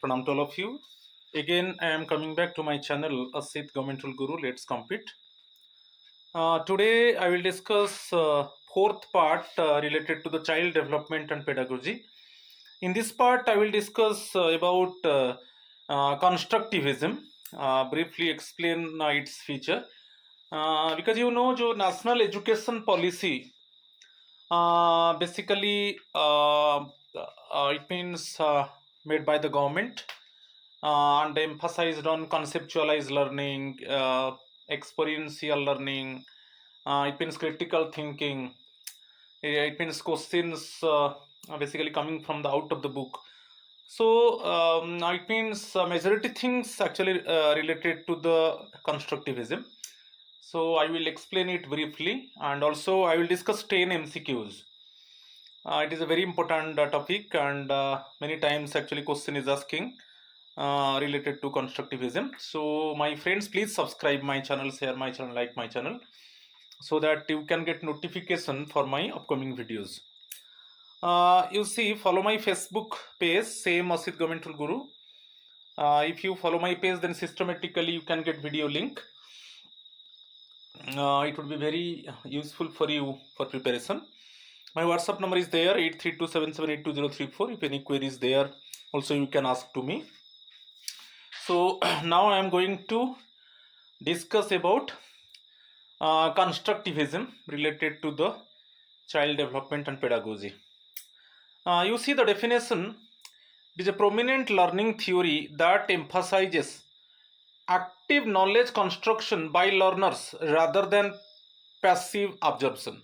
Pranam to all of you. Again, I am coming back to my channel, Asit Government Rule Guru. Let's compete. Today, I will discuss fourth part related to the child development and pedagogy. In this part, I will discuss about constructivism. Briefly explain its feature. Because you know, जो national education policy basically it means made by the government and emphasized on conceptualized learning, experiential learning. It means critical thinking. It means questions basically coming from the out of the book. So it means majority things actually related to the constructivism. So I will explain it briefly, and also I will discuss 10 MCQs. It is a very important topic, and many times actually question is asking related to constructivism. So my friends, please subscribe my channel, share my channel, like my channel, so that you can get notification for my upcoming videos. You see, follow my Facebook page, same Asit Government Rule Guru. If you follow my page, then systematically you can get video link. It would be very useful for you for preparation. My WhatsApp number is there, 8327782034. If any query is there, also you can ask to me. So now I am going to discuss about constructivism related to the child development and pedagogy. You see, the definition is a prominent learning theory that emphasizes active knowledge construction by learners rather than passive absorption.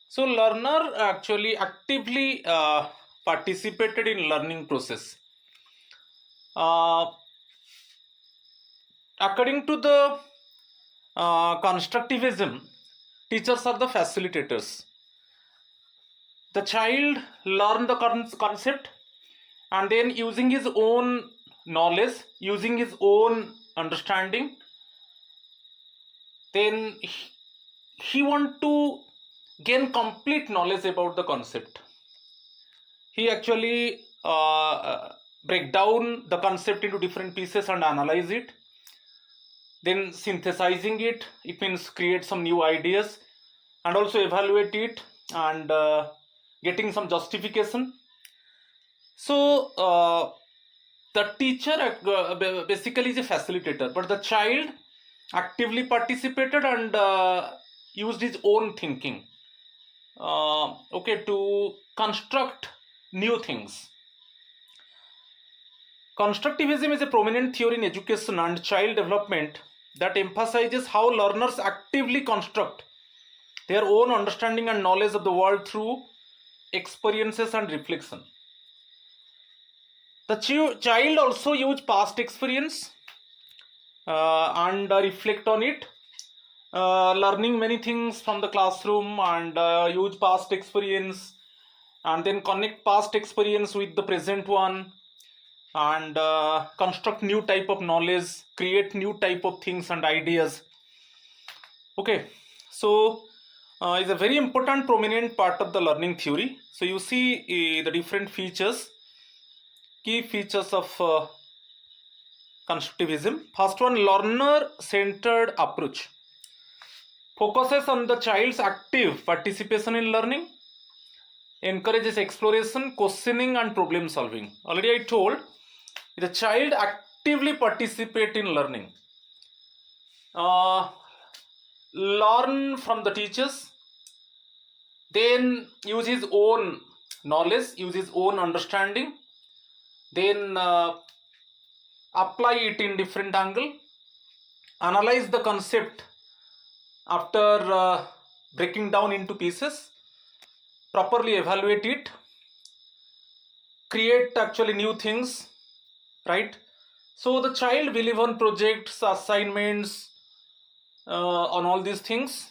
So learner actually actively participated in learning process. According to the constructivism, teachers are the facilitators. The child learn the concept, and then using his own knowledge, using his own understanding, then he want to gain complete knowledge about the concept. He actually break down the concept into different pieces and analyze it, then synthesizing it. It means create some new ideas and also evaluate it and getting some justification. So the teacher basically is a facilitator, but the child actively participated and used his own thinking to construct new things. Constructivism is a prominent theory in education and child development that emphasizes how learners actively construct their own understanding and knowledge of the world through experiences and reflection. The child also use past experience and reflect on it, learning many things from the classroom, and use past experience and then connect past experience with the present one and construct new type of knowledge, create new type of things and ideas. Okay, so it's a very important prominent part of the learning theory. So you see the different features, key features of constructivism. First one, learner centered approach, focuses on the child's active participation in learning, encourages exploration, questioning and problem solving. Already I told, the child actively participate in learning, learn from the teachers, then use his own knowledge, use his own understanding, then apply it in different angle, analyze the concept after breaking down into pieces, properly evaluate it, create actually new things, right? So the child believe on projects, assignments, on all these things.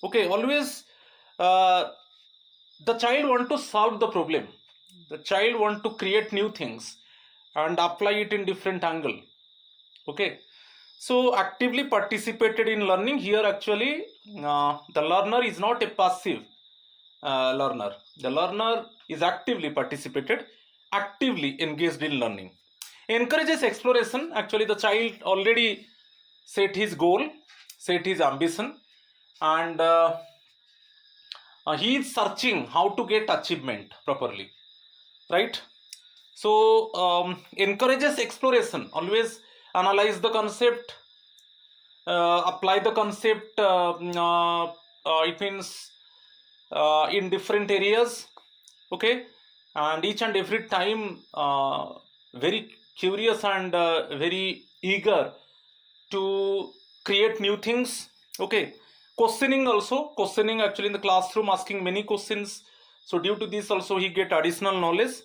Okay, always the child want to solve the problem, the child want to create new things and apply it in different angle. Okay, so actively participated in learning. Here actually the learner is not a passive learner. The learner is actively participated, actively engaged in learning. Encourages exploration. Actually, the child already set his goal, set his ambition, and he is searching how to get achievement properly, right? So encourages exploration. Always analyze the concept, apply the concept. It means in different areas, okay, and each and every time very curious and very eager to create new things, okay. Questioning also, questioning actually in the classroom, asking many questions. So due to this also he get additional knowledge.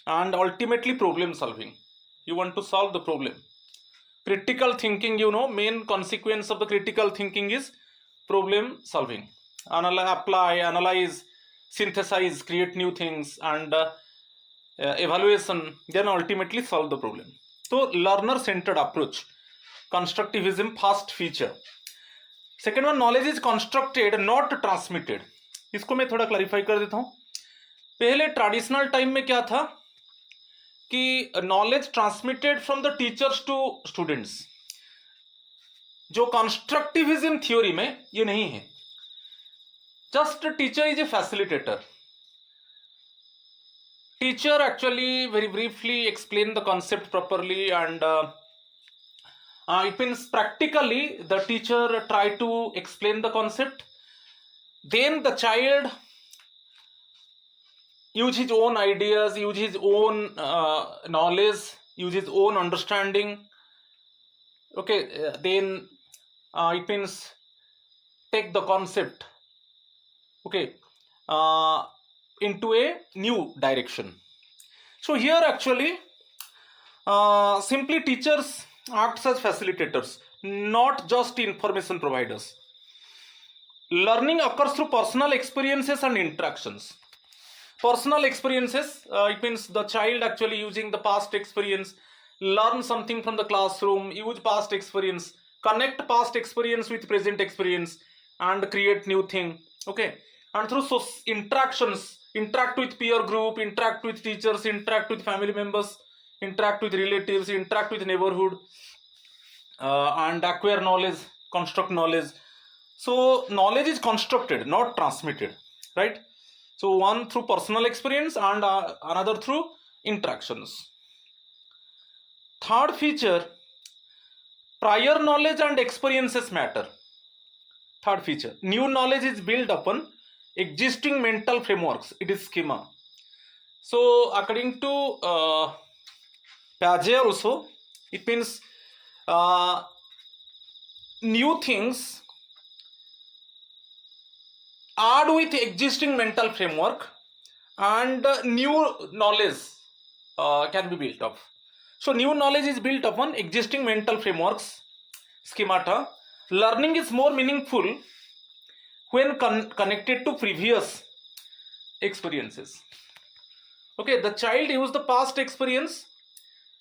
And ultimately problem solving, you want to solve the problem. Critical thinking, main consequence of the critical thinking is problem solving. Apply, analyze, synthesize, create new things, and evaluation, then ultimately solve the problem. So learner centered approach, constructivism first feature. Second one, knowledge is constructed not transmitted. इसको मैं थोड़ा clarify कर देता हूं. पहले traditional time में क्या था कि knowledge transmitted from the teachers to students. जो कंस्ट्रक्टिविज्म थ्योरी में ये नहीं है. Just teacher is a facilitator. Teacher actually very briefly explain the concept properly, and it means practically the teacher try to explain the concept, then the child use his own ideas, use his own knowledge, use his own understanding, okay. Then it means take the concept, okay, into a new direction. So here actually simply teachers acts as facilitators, not just information providers. Learning occurs through personal experiences and interactions. Personal experiences, it means the child actually using the past experience, learn something from the classroom, use past experience, connect past experience with present experience, and create new thing, okay. And through interactions, interact with peer group, interact with teachers, interact with family members, interact with relatives, interact with neighborhood, and acquire knowledge, construct knowledge. So knowledge is constructed, not transmitted, right? So one through personal experience, and another through interactions. Third feature, prior knowledge and experiences matter. Third feature, new knowledge is built upon existing mental frameworks. It is schema. So according to Piaget also, it means new things add with existing mental framework, and new knowledge can be built up. So new knowledge is built upon existing mental frameworks, schemata. Learning is more meaningful when connected to previous experiences, okay. The child use the past experience,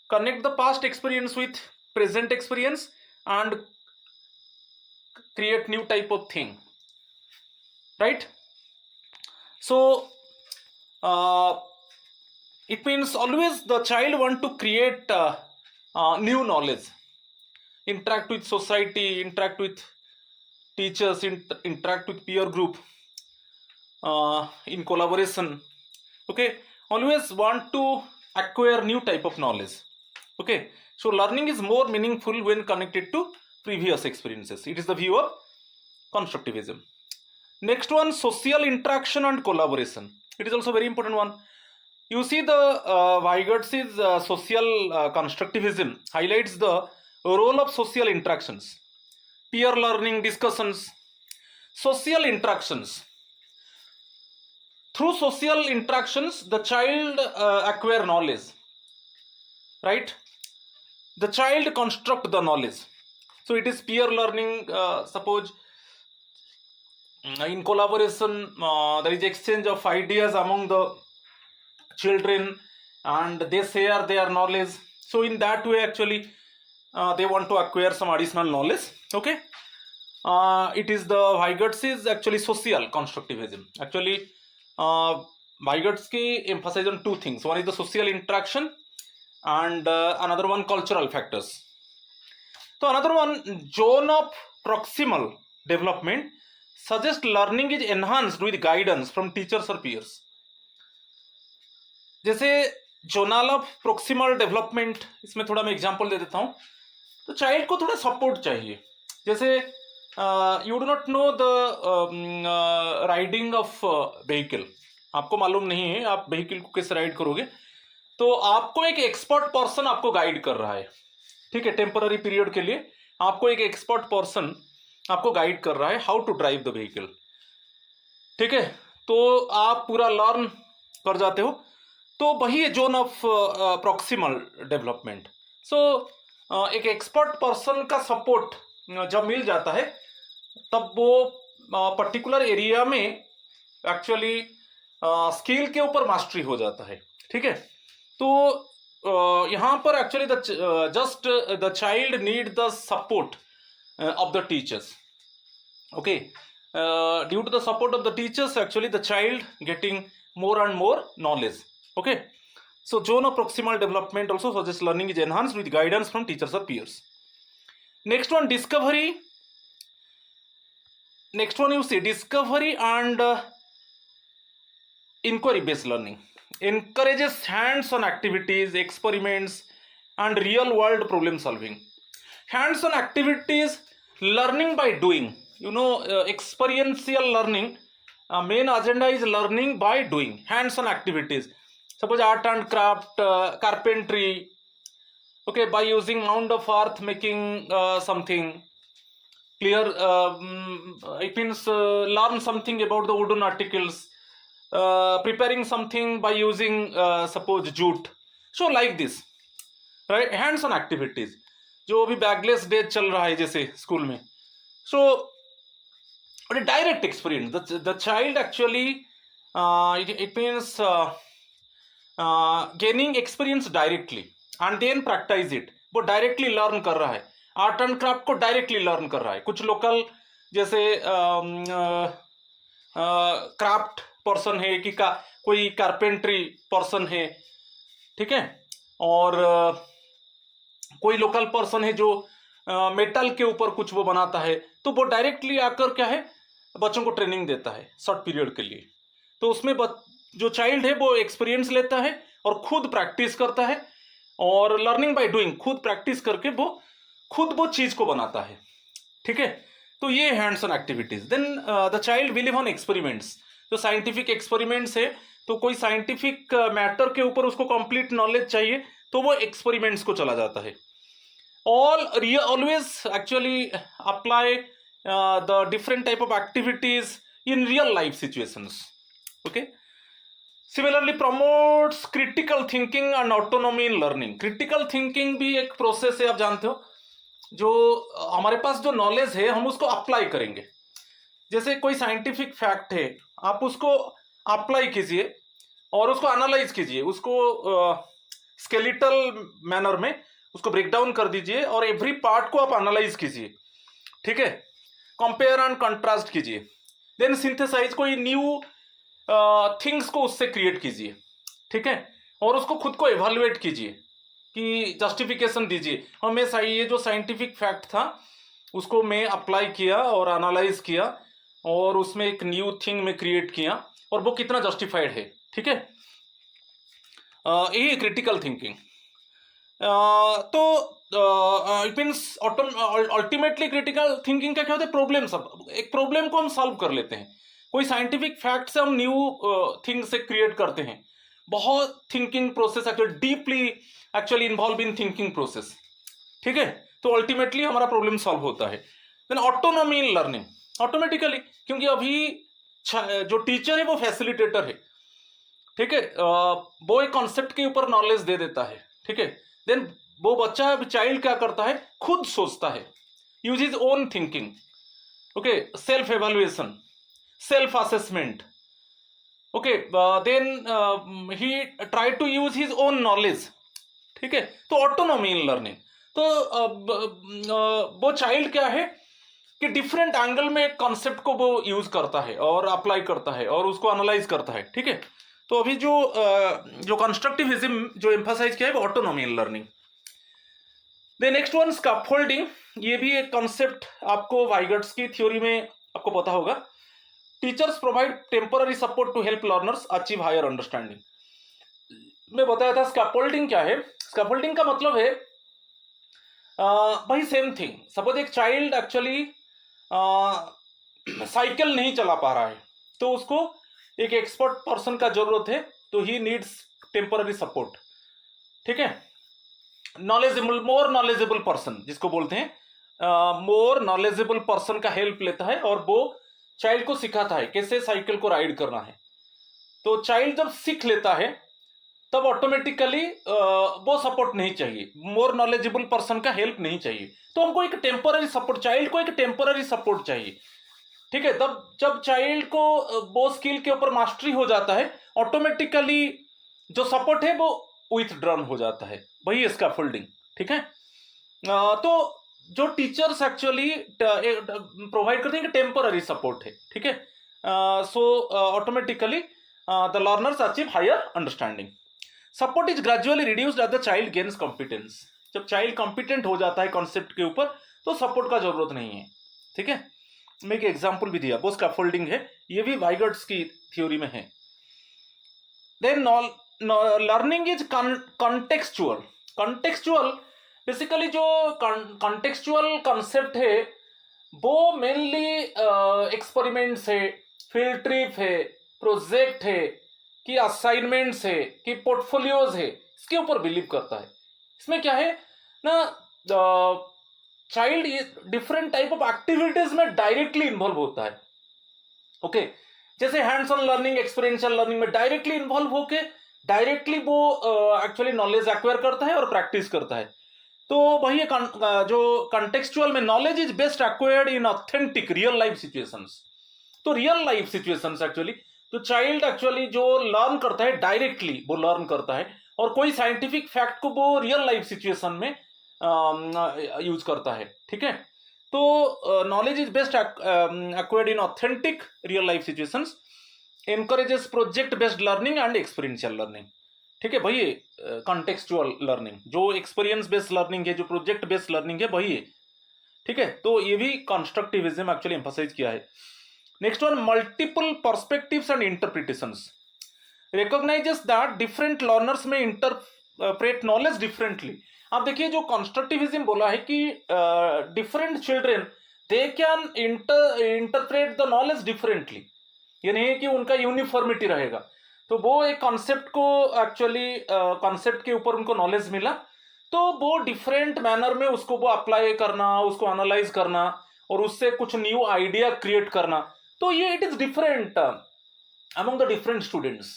connect the past experience with present experience, and create new type of thing, right? So it means always the child want to create new knowledge, interact with society, interact with teachers, interact with peer group, in collaboration, okay. Always want to acquire new type of knowledge, okay. So learning is more meaningful when connected to previous experiences. It is the view of constructivism. Next one, social interaction and collaboration. It is also very important one. You see the Vygotsky's social constructivism highlights the role of social interactions, peer learning, discussions, social interactions. Through social interactions, the child acquire knowledge, right? The child construct the knowledge. So it is peer learning. Suppose in collaboration, there is exchange of ideas among the children, and they share their knowledge. So in that way actually they want to acquire some additional knowledge, okay. It is the Vygotsky's actually social constructivism. Actually Vygotsky emphasizes on two things. One is the social interaction, and another one cultural factors. So another one, zone of proximal development suggests learning is enhanced with guidance from teachers or peers. जैसे zonal of proximal development, इसमें थोड़ा मैं example दे देता हूँ. तो child को थोड़ा support चाहिए. जैसे you do not know the riding of vehicle, आपको मालूम नहीं है आप व्हीकल को कैसे राइड करोगे, तो आपको एक एक्सपर्ट पर्सन आपको गाइड कर रहा है. ठीक है, टेम्पररी पीरियड के लिए आपको एक एक्सपर्ट पर्सन आपको गाइड कर रहा है how to drive the vehicle. ठीक है, तो आप पूरा लर्न कर जाते हो, तो वही है जोन ऑफ प्रॉक्सिमल डेवलपमेंट. सो एक एक्सपर्ट पर्सन का सपोर्ट जब मिल जाता है तब वो पर्टिकुलर एरिया में एक्चुअली स्किल के ऊपर मास्टरी हो जाता है. ठीक है, तो यहाँ पर actually just the child need the support of the teachers. Okay, due to the support of the teachers, actually the child getting more and more knowledge. Okay, so zone of proximal development also suggests learning is enhanced with guidance from teachers or peers. Next one, discovery. Next one you see discovery and inquiry based learning encourages hands on activities, experiments and real world problem solving. Hands on activities, learning by doing, you know, experiential learning, main agenda is learning by doing. Hands on activities, suppose art and craft, carpentry. Okay, by using mound of earth making something clear, it means learn something about the wooden articles, preparing something by using suppose jute. So like this, right? Hands on activities, जो अभी bagless day चल रहा है जैसे school में. So direct experience, the child actually it means gaining experience directly and then practice it. वो directly learn कर रहा है, आर्ट एंड क्राफ्ट को डायरेक्टली लर्न कर रहा है. कुछ लोकल जैसे क्राफ्ट पर्सन है कि कोई कारपेंट्री पर्सन है. ठीक है, और कोई लोकल पर्सन है जो मेटल के ऊपर कुछ वो बनाता है, तो वो डायरेक्टली आकर क्या है बच्चों को ट्रेनिंग देता है शॉर्ट पीरियड के लिए. तो उसमें जो चाइल्ड है वो एक्सपीरियंस लेता है और खुद प्रैक्टिस करता है, और लर्निंग बाय डूइंग, खुद प्रैक्टिस करके वो खुद वो चीज को बनाता है. ठीक है, तो ये hands on activities. Then the child will live on experiments. जो साइंटिफिक एक्सपेरिमेंट्स है, तो कोई साइंटिफिक मैटर के ऊपर उसको कंप्लीट नॉलेज चाहिए तो वो एक्सपेरिमेंट्स को चला जाता है. Always actually apply the different type of activities in real life situations. Okay, similarly promotes critical thinking and autonomy in learning. critical thinking भी एक प्रोसेस है, आप जानते हो, जो हमारे पास जो नॉलेज है हम उसको अप्लाई करेंगे. जैसे कोई साइंटिफिक फैक्ट है, आप उसको अप्लाई कीजिए और उसको एनालाइज कीजिए, उसको स्केलेटल मैनर में उसको ब्रेक डाउन कर दीजिए और एवरी पार्ट को आप एनालाइज कीजिए. ठीक है, कंपेयर एंड कंट्रास्ट कीजिए, देन सिंथेसाइज, कोई न्यू थिंग्स को उससे क्रिएट कीजिए. ठीक है, और उसको खुद को एवेल्युएट कीजिए कि जस्टिफिकेशन दीजिए, और मैं सही ये जो साइंटिफिक फैक्ट था उसको मैं अप्लाई किया और एनालाइज किया और उसमें एक न्यू थिंग में क्रिएट किया और वो कितना जस्टिफाइड है. ठीक है, यही क्रिटिकल थिंकिंग. तो it means ultimately critical thinking का क्या होता है, प्रॉब्लम एक प्रॉब्लम को हम सॉल्व कर लेते हैं. कोई साइंटिफिक फैक्ट से हम न्यू थिंग से क्रिएट करते हैं. बहुत thinking process actually deeply actually involve in thinking process. ठीक है, तो अल्टीमेटली हमारा प्रॉब्लम सॉल्व होता है. Then autonomy in learning, automatically, क्योंकि अभी जो टीचर है वो फैसिलिटेटर है. ठीक है, वो एक कॉन्सेप्ट के ऊपर नॉलेज दे देता है. ठीक है, देन वो बच्चा चाइल्ड क्या करता है, खुद सोचता है, use his own thinking. Okay, self evaluation, self assessment. Okay, then he try to use his own knowledge. ठीक है, तो ऑटोनॉमी इन लर्निंग. तो वो चाइल्ड क्या है कि डिफरेंट एंगल में एक कॉन्सेप्ट को वो यूज करता है और अप्लाई करता है और उसको एनालाइज करता है. ठीक है, तो अभी जो कंस्ट्रक्टिविज्म जो एम्फसाइज किया है वो autonomous learning. The next one scaffolding, ये भी एक कॉन्सेप्ट आपको वाइगर्ट्स की थ्योरी में आपको पता होगा। Teachers provide temporary support to help learners achieve higher understanding. मैं बताया था स्कैफोल्डिंग क्या है। स्कैफोल्डिंग का मतलब है भाई सेम थिंग। सपोज एक चाइल्ड एक्चुअली साइकिल नहीं चला पा रहा है, तो उसको एक एक्सपर्ट पर्सन का जरूरत है, तो ही नीड्स टेम्पररी सपोर्ट। ठीक है, नॉलेजेबल, मोर नॉलेजेबल पर्सन जिसको बोलते हैं, मोर नॉलेजेबल पर्सन का हेल्प लेता है और वो चाइल्ड को सिखाता है कैसे साइकिल को राइड करना है। तो चाइल्ड जब सीख लेता है तब ऑटोमेटिकली वो सपोर्ट नहीं चाहिए, मोर नॉलेजेबल पर्सन का हेल्प नहीं चाहिए, तो हमको एक टेम्पररी सपोर्ट, चाइल्ड को एक टेम्पररी सपोर्ट चाहिए। ठीक है, तब जब चाइल्ड को वो स्किल के ऊपर मास्टरी हो जाता है, ऑटोमेटिकली जो सपोर्ट है वो विथड्रॉन हो जाता है, वही इसका फोल्डिंग। ठीक है, तो जो टीचर्स एक्चुअली प्रोवाइड करते हैं टेम्पररी सपोर्ट है। ठीक है, so automatically the learners achieve higher understanding. Support is gradually reduced as the child gains competence. जब चाइल्ड कॉम्पिटेंट हो जाता है कॉन्सेप्ट के ऊपर, तो सपोर्ट का जरूरत नहीं है। ठीक है, मैं एक एग्जांपल भी दिया, वो स्कैफोल्डिंग है, ये भी वाइगर्ट्स की थ्योरी में है। Then learning is contextual. Contextual basically जो कॉन्टेक्सचुअल कॉन्सेप्ट है वो मेनली एक्सपेरिमेंट्स है, फील्ड ट्रिप है, प्रोजेक्ट है, कि असाइनमेंट्स है, कि पोर्टफोलियोज है, इसके ऊपर बिलीव करता है। इसमें क्या है ना, child different type of activities में डायरेक्टली इन्वॉल्व होता है। ओके, जैसे hands on learning, experiential learning में डायरेक्टली इन्वॉल्व होके डायरेक्टली वो एक्चुअली नॉलेज एक्वायर करता है और प्रैक्टिस करता है। तो वही जो कॉन्टेक्सचुअल में knowledge is best acquired in authentic real life situations. तो रियल लाइफ सिचुएशंस एक्चुअली तो चाइल्ड एक्चुअली जो लर्न करता है डायरेक्टली वो लर्न करता है, और कोई साइंटिफिक फैक्ट को वो रियल लाइफ सिचुएशन में यूज करता है। ठीक है, तो knowledge is best acquired in authentic real life situations, encourages project based learning and experiential learning. ठीक है, वही कॉन्टेक्सचुअल लर्निंग, जो एक्सपीरियंस बेस्ड लर्निंग है, जो प्रोजेक्ट बेस्ड लर्निंग है, वही है। ठीक है, तो ये भी कंस्ट्रक्टिविज्म एक्चुअली एम्फसाइज किया है। Next one, multiple perspectives and interpretations recognises that different learners में इंटरप्रेट नॉलेज डिफरेंटली। आप देखिए, जो कंस्ट्रक्टिविज्म बोला है कि different children they can interpret the knowledge differently, ये नहीं है कि उनका यूनिफॉर्मिटी रहेगा। तो वो एक कॉन्सेप्ट को एक्चुअली कॉन्सेप्ट के ऊपर उनको नॉलेज मिला, तो वो डिफरेंट मैनर में उसको वो अप्लाई करना, उसको एनालाइज करना और उससे कुछ न्यू आइडिया क्रिएट करना, तो ये it is different among the different students.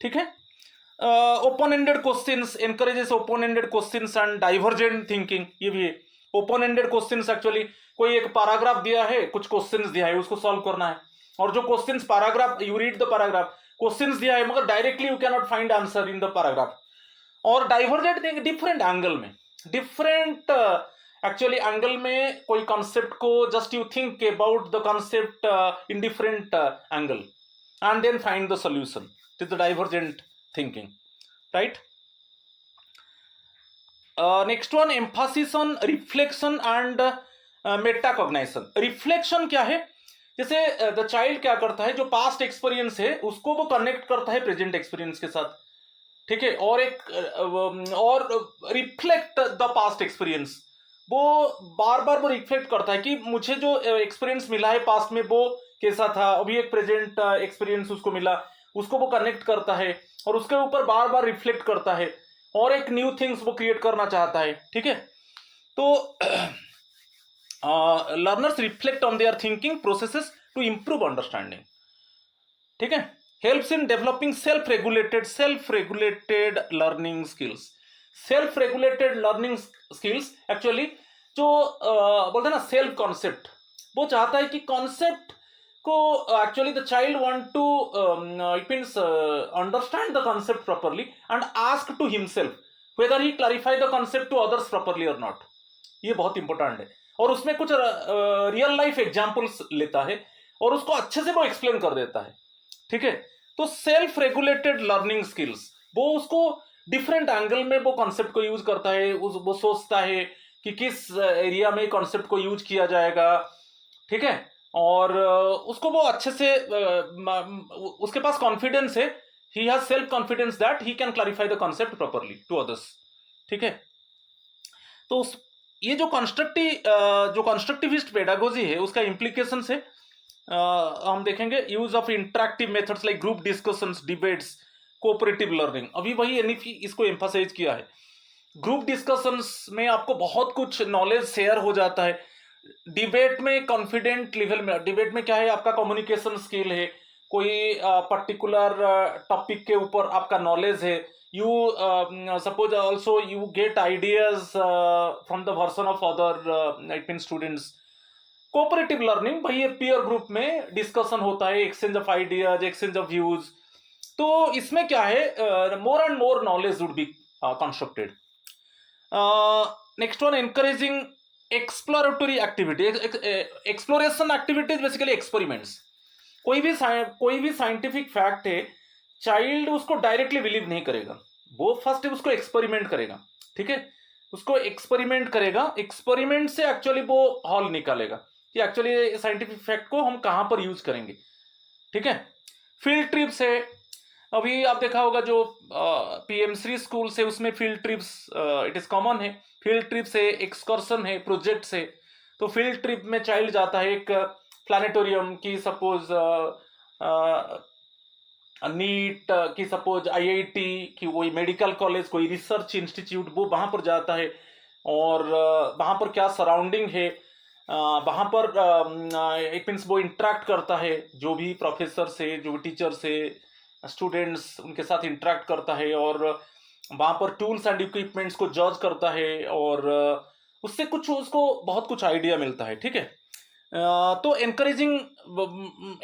ठीक है, open ended questions encourages open ended questions and divergent thinking, ये भी है। ओपन एंडेड क्वेश्चंस एक्चुअली कोई एक पैराग्राफ दिया है, कुछ क्वेश्चंस दिया है, उसको सॉल्व करना है, और जो questions paragraph, you read the paragraph, questions दिया है मगर directly you can not find answer in the paragraph, और डाइवर्जेंट थिंकिंग डिफरेंट एंगल में, डिफरेंट एक्चुअली एंगल में कोई कॉन्सेप्ट को just you think about the concept in different angle and then find the solution, it is the divergent thinking, right. Next one, emphasis on reflection and metacognition. Reflection क्या है, जैसे the child क्या करता है, जो past experience है उसको वो कनेक्ट करता है प्रेजेंट एक्सपीरियंस के साथ। ठीक है, और एक और रिफ्लेक्ट द पास्ट एक्सपीरियंस, वो बार बार वो रिफ्लेक्ट करता है कि मुझे जो एक्सपीरियंस मिला है पास्ट में वो कैसा था, अभी एक प्रेजेंट एक्सपीरियंस उसको मिला, उसको वो कनेक्ट करता है और उसके ऊपर बार बार रिफ्लेक्ट करता है और एक न्यू थिंग्स वो क्रिएट करना चाहता है। ठीक है, तो learners reflect on their thinking processes to improve understanding. ठीक है, helps in developing self-regulated learning skills. self-regulated learning skills actually जो बोलते हैं ना सेल्फ कॉन्सेप्ट, वो चाहता है कि कॉन्सेप्ट को actually the child want to it means understand the concept properly and ask to himself whether he clarify the concept to others properly और नॉट। ये बहुत इंपॉर्टेंट है, और उसमें कुछ रियल लाइफ एग्जाम्पल्स लेता है और उसको अच्छे से वो एक्सप्लेन कर देता है। ठीक है, तो सेल्फ रेगुलेटेड लर्निंग स्किल्स, वो उसको डिफरेंट एंगल में वो कॉन्सेप्ट को यूज करता है, वो सोचता है कि किस एरिया में कॉन्सेप्ट को यूज किया जाएगा, ठीक है। और उसको वो अच्छे से उसके पास कॉन्फिडेंस है, he has self confidence that he can clarify the concept properly to others, ठीक है। तो ये जो कंस्ट्रक्टिविस्ट पेडागोजी है उसका इम्प्लीकेशन है, हम देखेंगे use of interactive methods like group discussions, debates, cooperative learning. अभी वही एनईपी इसको एम्फसाइज किया है। ग्रुप डिस्कशंस में आपको बहुत कुछ नॉलेज शेयर हो जाता है। डिबेट में कॉन्फिडेंट लेवल में, डिबेट में क्या है, आपका कम्युनिकेशन स्किल है, कोई पर्टिकुलर टॉपिक के ऊपर आपका नॉलेज है, you suppose also you get ideas from the version of other it means students. Cooperative learning भाई ये पीयर ग्रुप में डिस्कशन होता है, exchange of ideas, exchange of views. तो इसमें क्या है, more and more knowledge would be constructed. Next one, encouraging exploratory activity. Exploration activities basically experiments. कोई भी साइंटिफिक फैक्ट है, चाइल्ड उसको डायरेक्टली बिलीव नहीं करेगा, वो फर्स्ट उसको एक्सपेरिमेंट करेगा, ठीक है। उसको एक्सपेरिमेंट करेगा, एक्सपेरिमेंट से एक्चुअली वो हॉल निकालेगा कि एक्चुअली साइंटिफिक फैक्ट को हम कहां पर यूज करेंगे, ठीक है। फील्ड ट्रिप्स है, अभी आप देखा होगा जो पीएम श्री स्कूल से, उसमें field trips it is common है। फील्ड ट्रिप्स है, एक्सकर्सन है, प्रोजेक्ट्स है। तो फील्ड ट्रिप में चाइल्ड जाता है एक प्लानिटोरियम की, सपोज नीट की, सपोज आईआईटी की, कोई मेडिकल कॉलेज, कोई रिसर्च इंस्टीट्यूट, वो वहां पर जाता है और वहां पर क्या सराउंडिंग है, वहां पर इट मीन्स वो इंटरेक्ट करता है, जो भी प्रोफेसर से, जो भी टीचर से, स्टूडेंट्स, उनके साथ इंटरेक्ट करता है और वहां पर टूल्स एंड इक्विपमेंट्स को जज करता है और उससे कुछ उसको बहुत कुछ आइडिया मिलता है, ठीक है। तो एनकरेजिंग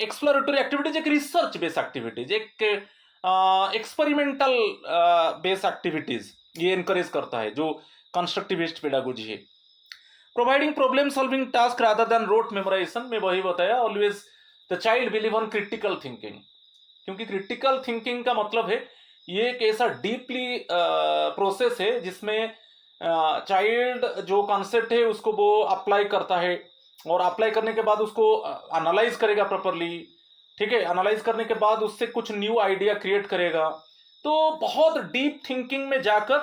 एक्सप्लोरेटरी एक्टिविटीज एक रिसर्च बेस्ड एक्टिविटीज, एक एक्सपेरिमेंटल बेस्ड एक्टिविटीज ये एनकरेज करता है जो कंस्ट्रक्टिविस्ट पेडागोजी है। Providing problem solving task rather than rote memorization, में वही बताया, always the child believe on critical thinking, क्योंकि क्रिटिकल थिंकिंग का मतलब है ये एक ऐसा डीपली प्रोसेस है जिसमें चाइल्ड जो कॉन्सेप्ट है उसको वो अप्लाई करता है और अप्लाई करने के बाद उसको एनालाइज करेगा प्रॉपरली, ठीक है। एनालाइज करने के बाद उससे कुछ न्यू आइडिया क्रिएट करेगा। तो बहुत डीप थिंकिंग में जाकर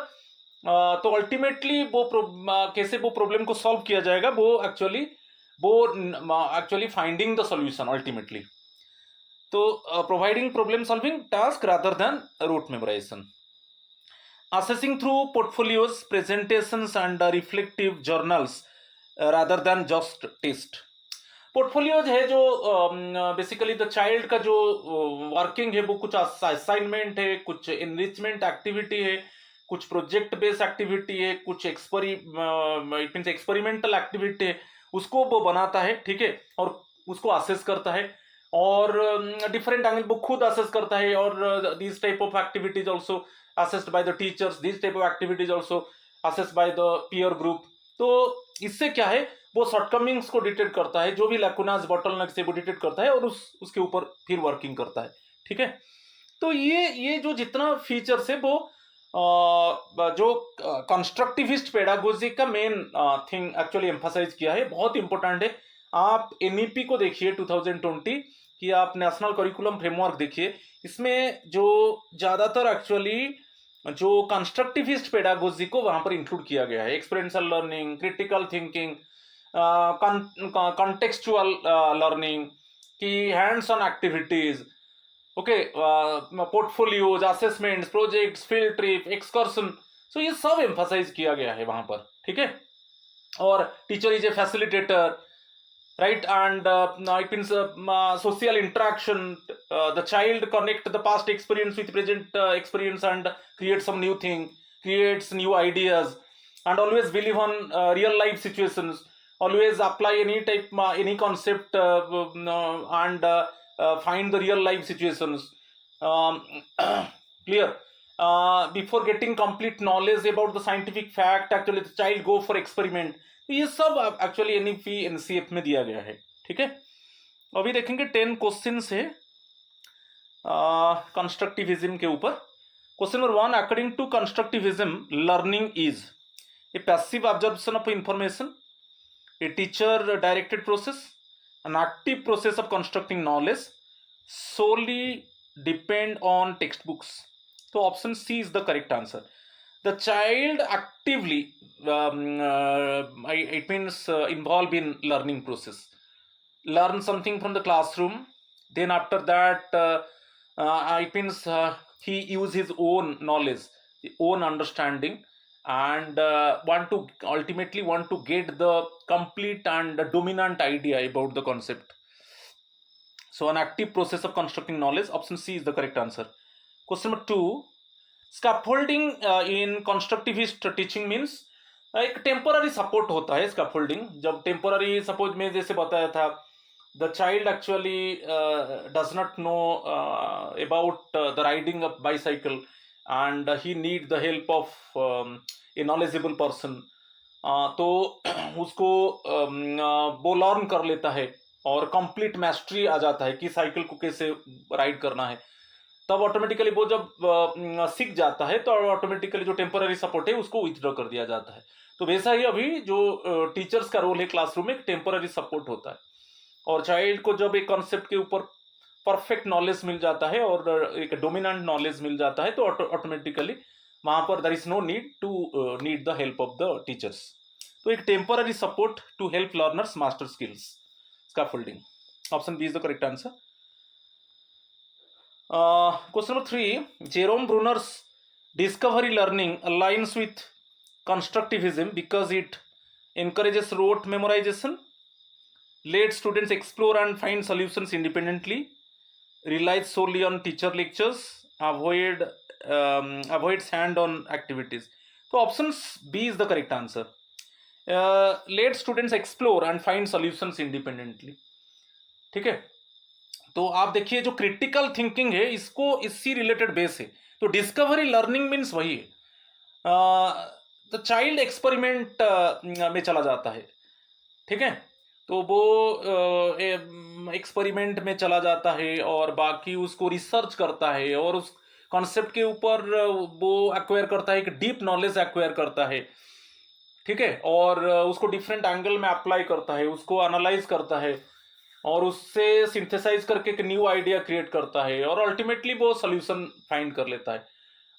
तो अल्टीमेटली वो कैसे वो प्रॉब्लम को सॉल्व किया जाएगा, वो actually finding the solution ultimately. तो providing problem solving task rather than rote memorisation. Assessing through portfolios, presentations and reflective journals rather than just test. Portfolios है जो बेसिकली द चाइल्ड का जो वर्किंग है, वो कुछ असाइनमेंट है, कुछ एनरिचमेंट एक्टिविटी है, कुछ प्रोजेक्ट बेस्ड एक्टिविटी है, कुछ इट मींस एक्सपेरिमेंटल एक्टिविटी है, उसको वो बनाता है, ठीक है, और उसको असेस करता है और डिफरेंट एंगल वो खुद असेस करता है और this type of activities also assessed by the teachers, this type of activities also assessed by the peer group. तो इससे क्या है, वो शॉर्टकमिंग्स को डिटेक्ट करता है, जो भी लैकुनास, बॉटलनेक से वो डिटेक्ट करता है और उसके ऊपर फिर वर्किंग करता है, ठीक है। तो ये जो जितना फीचर्स है वो जो कंस्ट्रक्टिविस्ट पेडागोजी का मेन थिंग एक्चुअली एम्फसाइज किया है, बहुत इंपॉर्टेंट है। आप एनईपी को देखिए 2020 कि आप नेशनल करिकुलम फ्रेमवर्क देखिए, इसमें जो ज्यादातर एक्चुअली जो कंस्ट्रक्टिविस्ट पेडागोजी को वहां पर इंक्लूड किया गया है, experiential learning, critical thinking, contextual learning की, hands on activities, okay, portfolios, assessments, projects, field trip, excursion, so ये सब एम्फसाइज किया गया है वहां पर, ठीक है। और teacher is a facilitator, right, and it means social interaction, the child connect the past experience with present experience and create some new thing, creates new ideas, and always believe on real life situations, always apply any type any concept and find the real life situations, um, clear. Before getting complete knowledge about the scientific fact, actually the child go for experiment. तो ये सब actually NEP NCF में दिया गया है, ठीक है। अभी देखेंगे 10 क्वेश्चन है कंस्ट्रक्टिविज्म के ऊपर। Question number 1, according to constructivism learning is a passive observation of information, a teacher directed process, an active process of constructing knowledge, solely depend on textbooks. So option C is the correct answer. The child actively it means involved in learning process, learn something from the classroom, then after that it means he use his own knowledge, own understanding, and ultimately want to get the complete and dominant idea about the concept. So an active process of constructing knowledge, option C is the correct answer. Question number 2, scaffolding in constructivist teaching means एक temporary support होता है scaffolding. जब temporary suppose में जैसे बताया था, the child actually does not know about the riding of bicycle and he need the help of a knowledgeable person, तो उसको वो लर्न कर लेता है और कंप्लीट मैस्ट्री आ जाता है कि साइकिल को कैसे राइड करना है। तब ऑटोमेटिकली वो जब सीख जाता है तो ऑटोमेटिकली जो टेम्पररी सपोर्ट है उसको विथड्रॉ कर दिया जाता है। तो वैसा ही अभी जो टीचर्स का रोल है क्लासरूम में, एक टेम्पररी सपोर्ट होता है, और चाइल्ड को जब एक कॉन्सेप्ट के ऊपर परफेक्ट नॉलेज मिल जाता है और एक डोमिनेंट नॉलेज मिल जाता है तो ऑटोमेटिकली वहां पर there is no need to need the help of the teachers. तो एक temporary support to help learners master skills, scaffolding. Option B is the correct answer. Question number 3, Jerome Bruner's discovery learning aligns with constructivism because it encourages rote memorization, let students explore and find solutions independently, relies solely on teacher lectures, avoids hand-on activities. तो option B is the correct answer. Let students explore and find solutions independently. ठीक है, तो आप देखिए जो critical thinking है इसको इससे रिलेटेड बेस है। तो डिस्कवरी लर्निंग मीन्स वही है, द चाइल्ड एक्सपेरिमेंट में चला जाता है। ठीक है, तो वो एक्सपेरिमेंट में चला जाता है और बाकी उसको रिसर्च करता है और उस कॉन्सेप्ट के ऊपर वो एक्वायर करता है, एक डीप नॉलेज एक्वायर करता है। ठीक है, और उसको डिफरेंट एंगल में अप्लाई करता है, उसको एनालाइज करता है और उससे सिंथेसाइज करके एक न्यू आइडिया क्रिएट करता है और अल्टीमेटली वो सोल्यूशन फाइंड कर लेता है।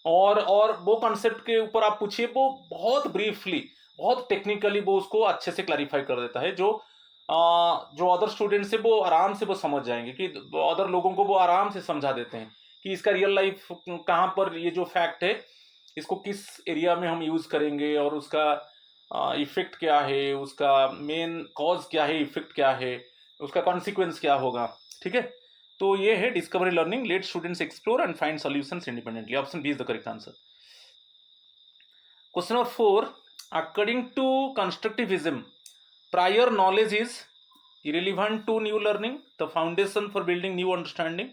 और वो कॉन्सेप्ट के ऊपर आप पूछिए, वो बहुत ब्रीफली, बहुत टेक्निकली वो उसको अच्छे से क्लैरिफाई कर देता है, जो अदर स्टूडेंट्स है वो आराम से वो समझ जाएंगे, कि अदर लोगों को वो आराम से समझा देते हैं कि इसका रियल लाइफ कहाँ पर, ये जो फैक्ट है इसको किस एरिया में हम यूज करेंगे और उसका इफेक्ट क्या है, उसका मेन कॉज क्या है, इफेक्ट क्या है, उसका कॉन्सिक्वेंस क्या होगा। ठीक है, तो ये है discovery learning, let students explore and find solutions independently. Option B is the correct answer. Question number 4, according to constructivism prior knowledge is irrelevant to new learning, the foundation for building new understanding,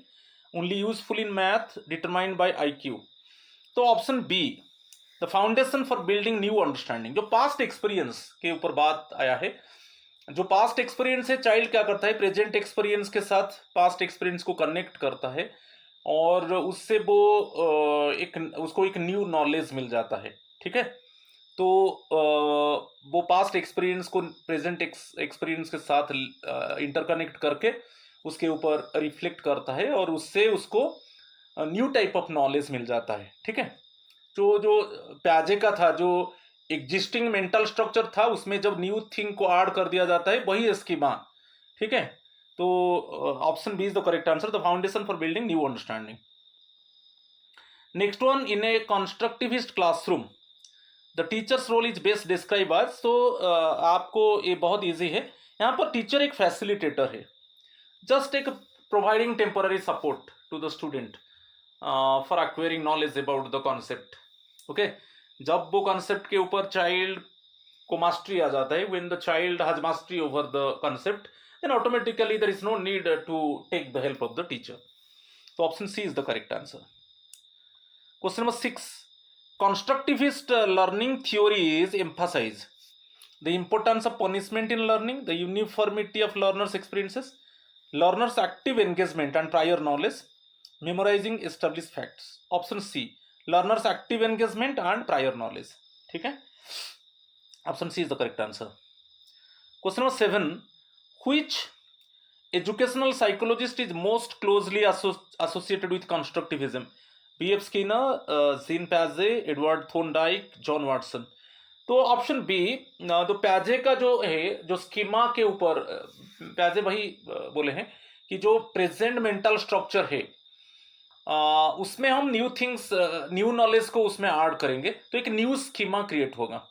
only useful in math, determined by IQ। तो option B, the foundation for building new understanding, जो past experience के ऊपर बात आया है। जो past experience है, child क्या करता है, प्रेजेंट एक्सपीरियंस के साथ पास्ट एक्सपीरियंस को कनेक्ट करता है और उससे वो उसको एक न्यू नॉलेज मिल जाता है। ठीक है, तो वो पास्ट एक्सपीरियंस को प्रेजेंट एक्सपीरियंस के साथ इंटरकनेक्ट करके उसके ऊपर रिफ्लेक्ट करता है और उससे उसको न्यू टाइप ऑफ नॉलेज मिल जाता है। ठीक है, जो प्याजे का था, जो एग्जिस्टिंग मेंटल स्ट्रक्चर था, उसमें जब न्यू थिंग को ऐड कर दिया जाता है, वही स्कीमा। ठीक है, तो option B is the correct answer, the foundation for building new understanding. Next one, in a constructivist classroom the teachers role is best describe as. तो आपको ये बहुत इजी है, यहाँ पर टीचर एक फैसिलिटेटर है, जस्ट एक providing temporary support to the student for acquiring knowledge about the concept. Okay, जब वो कॉन्सेप्ट के ऊपर चाइल्ड को मास्टरी आ जाता है, when the child has mastery over the concept, then automatically there is no need to take the help of the teacher. तो option C is the correct answer. Question number 6, constructivist learning theories emphasize the importance of punishment in learning, the uniformity of learners' experiences, learners' active engagement and prior knowledge, memorizing establish facts. Option C learners active engagement and prior knowledge. ठीक है, option C is the correct answer. Question number 7, which educational psychologist is most closely associated with constructivism? B.F. Skinner, Jean पैजे, Edward Thorndike, John Watson. तो option B, तो पैजे का जो है, जो स्कीमा के ऊपर पैजे वही बोले हैं कि जो प्रेजेंट मेंटल स्ट्रक्चर है उसमें हम न्यू थिंग्स, न्यू नॉलेज को उसमें ऐड करेंगे तो एक न्यू स्कीमा क्रिएट होगा।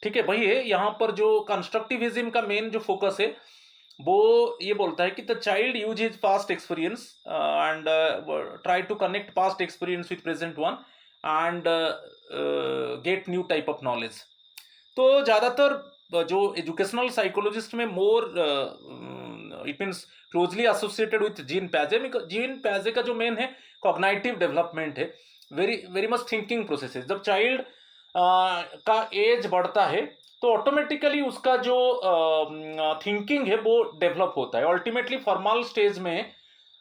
ठीक है, वही है यहाँ पर जो कंस्ट्रक्टिविज्म का मेन जो फोकस है वो ये बोलता है कि the child use his past experience and try to connect past experience with present one and get new type of knowledge. तो ज़्यादातर जो एजुकेशनल साइकोलॉजिस्ट में more it means closely associated with Jean पैजे। जीन पैजे का जो main है cognitive development है, very very much thinking process है। जब चाइल्ड का एज बढ़ता है तो ऑटोमेटिकली उसका जो थिंकिंग है वो डेवलप होता है। अल्टीमेटली फॉर्मल स्टेज में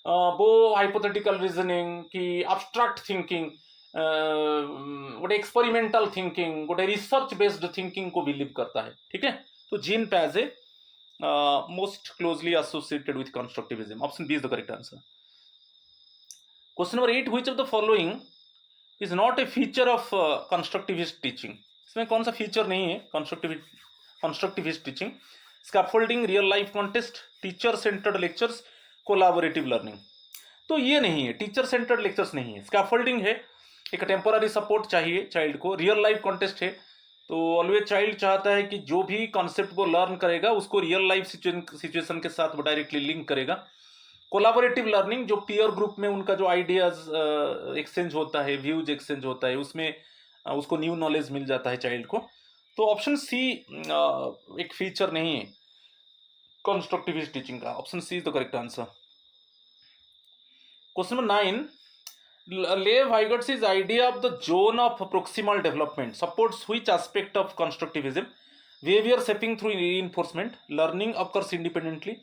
वो हाइपोथेटिकल रीजनिंग की एब्स्ट्रैक्ट थिंकिंग, गोटे एक्सपेरिमेंटल थिंकिंग, गोटे रिसर्च बेस्ड थिंकिंग को बिलीव करता है। ठीक है, तो जीन पैजे most closely associated with constructivism. Option B is the correct answer. Question number 8, which of the following is not a feature of constructivist teaching? इसमें कौन सा फीचर नहीं है constructivist teaching? Scaffolding, real life context, teacher centred lectures, collaborative learning. तो ये नहीं है, teacher centred lectures नहीं है। स्कैफोल्डिंग है, एक टेम्पोररी सपोर्ट चाहिए चाइल्ड को। रियल लाइफ कॉन्टेस्ट है, तो ऑलवेज चाइल्ड चाहता है कि जो भी कॉन्सेप्ट वो लर्न करेगा उसको रियल लाइफ सिचुएशन के साथ वो डायरेक्टली लिंक करेगा। कोलैबोरेटिव लर्निंग, जो पीयर ग्रुप में उनका जो आइडियाज एक्सचेंज होता है, व्यूज एक्सचेंज होता है, उसमें उसको न्यू नॉलेज मिल जाता है चाइल्ड को। तो ऑप्शन सी एक फीचर नहीं है कंस्ट्रक्टिविस्ट टीचिंग का। Option C is the correct answer. Question number 9, Lev Vygotsky's idea of the zone of proximal development supports which aspect of constructivism? Behavior shaping through reinforcement, learning occurs independently,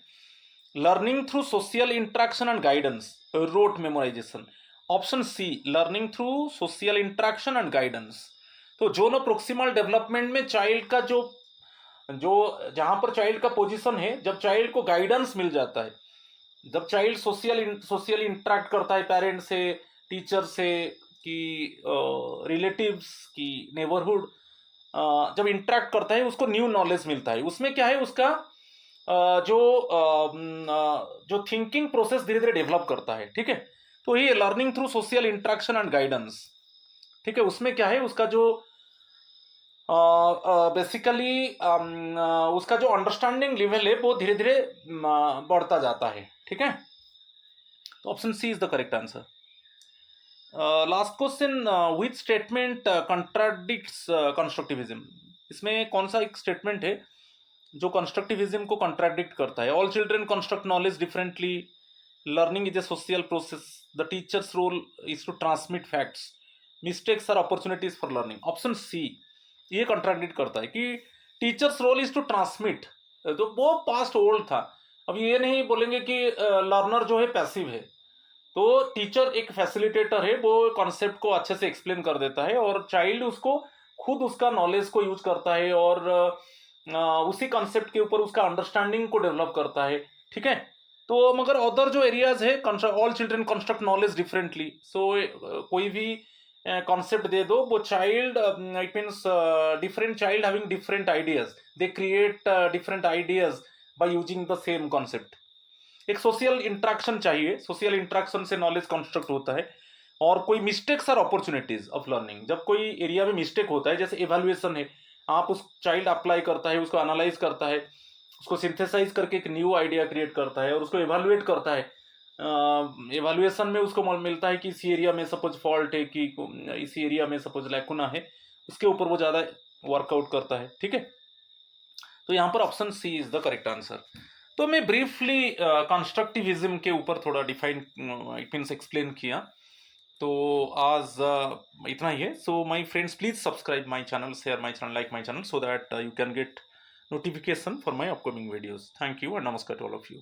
learning through social interaction and guidance, rote memorization. Option C learning through social interaction and guidance. तो zone of proximal development में child का जो जहां पर child का position है, जब child को गाइडेंस मिल जाता है, जब चाइल्ड सोशल इंटरेक्ट करता है पेरेंट्स से, टीचर से, कि रिलेटिव्स की, नेबरहुड, जब इंटरेक्ट करता है उसको न्यू नॉलेज मिलता है। उसमें क्या है, उसका जो थिंकिंग प्रोसेस धीरे धीरे डेवलप करता है। ठीक है, तो ये learning through social interaction and guidance. ठीक है, उसमें क्या है, उसका जो बेसिकली उसका जो अंडरस्टैंडिंग लेवल है वो धीरे धीरे बढ़ता जाता है। ठीक है, तो option C is the correct answer. Last question, which statement contradicts constructivism? इसमें कौन सा एक स्टेटमेंट है जो कंस्ट्रक्टिविज्म को कंट्राडिक्ट करता है? All children construct knowledge differently, learning is a social process, the teachers role is to transmit facts, mistakes are opportunities for learning. Option C ये कंट्राडिक्ट करता है कि teachers role is to transmit, तो वो past old था। अब ये नहीं बोलेंगे कि लर्नर जो है पैसिव है, तो टीचर एक फैसिलिटेटर है, वो कॉन्सेप्ट को अच्छे से एक्सप्लेन कर देता है और चाइल्ड उसको खुद उसका नॉलेज को यूज करता है और उसी कॉन्सेप्ट के ऊपर उसका अंडरस्टैंडिंग को डेवलप करता है। ठीक है, तो मगर अदर जो एरियाज है, all children construct knowledge differently, so कोई भी कॉन्सेप्ट दे दो, वो child it means different child having different ideas, they create different ideas by using the same concept. एक सोशल इंटरेक्शन चाहिए, सोशल इंटरेक्शन से नॉलेज कंस्ट्रक्ट होता है। और कोई mistakes are opportunities of learning, जब कोई एरिया में मिस्टेक होता है, जैसे इवैल्यूएशन है, आप उस चाइल्ड अप्लाई करता है, उसको एनालाइज करता है, उसको सिंथेसाइज करके एक न्यू आइडिया क्रिएट करता है और उसको इवैल्यूएट करता है। इवैल्यूएशन में उसको मिलता है कि इस एरिया में सपोज फॉल्ट है, कि इस एरिया में सपोज लैकुना है, उसके ऊपर वो ज़्यादा वर्कआउट करता है। ठीक है, तो यहाँ पर option C is the correct answer. तो मैं ब्रीफली कंस्ट्रक्टिविज्म के ऊपर थोड़ा डिफाइन इट मीन्स एक्सप्लेन किया, तो आज इतना ही है। So my friends, please subscribe my channel, share my channel, like my channel, so that you can get notification for my upcoming videos. Thank you and namaskar to all of you.